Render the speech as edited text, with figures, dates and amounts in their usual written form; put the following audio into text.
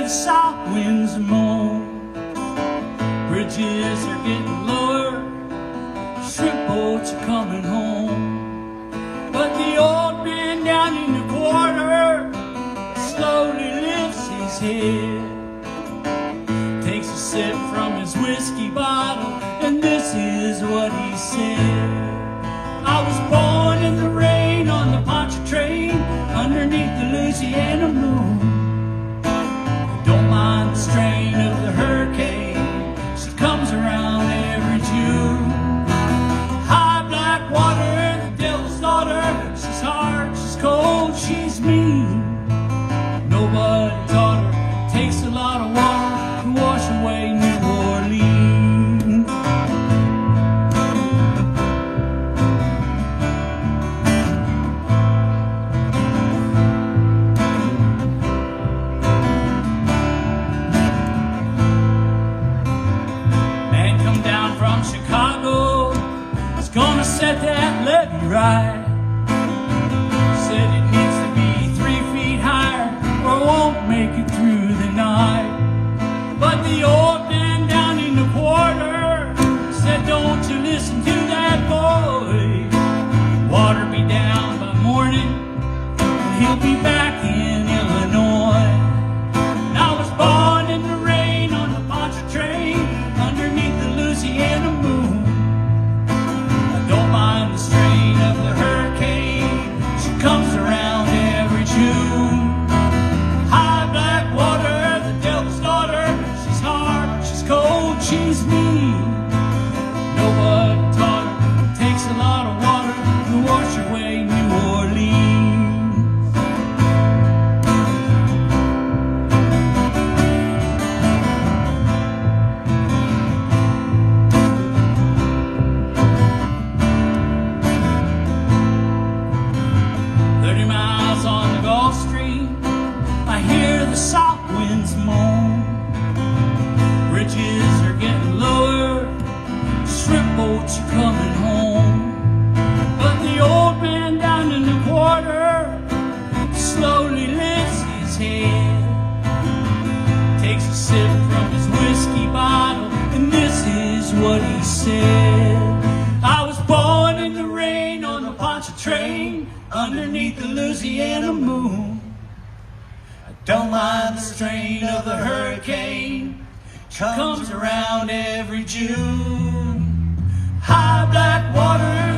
south winds moan. Bridges are getting lower, shrimp boats are coming home. But the old man down in the quarter slowly lifts his head, takes a sip from his whiskey bottle, and this is what he said. I was born in the rain on the Poncha train underneath the Louisiana moon. I don't mind the strain of the hurricane, she comes around every June. High black water, the devil's daughter, she's hard, she's cold, she's mean. Nobody taught her, it takes a lot of water to wash away New Orleans. From Chicago, it's gonna set that levee right. Said it needs to be 3 feet higher or it won't make it through the night. But the old man down in the quarter said, don't you listen to that boy. Water be down by morning and he'll be back in Illinois. And I was born in the rain on the Poncha train underneath the Louisiana moon. I don't mind the strain of the hurricane, she comes around every June. High black water, the devil's daughter, she's hard, she's cold, she's mean. Nobody taught her, it takes a lot of water to wash away New Orleans. 30 miles on the Gulf Stream, I hear the south winds moan. Bridges are getting lower, shrimp boats are coming home. But the old man down in the quarter slowly lifts his head, takes a sip from his whiskey bottle, and this is what he said. I was born in the rain on the Poncha train underneath the Louisiana moon. I don't mind the strain of the hurricane, she comes around every June. High black water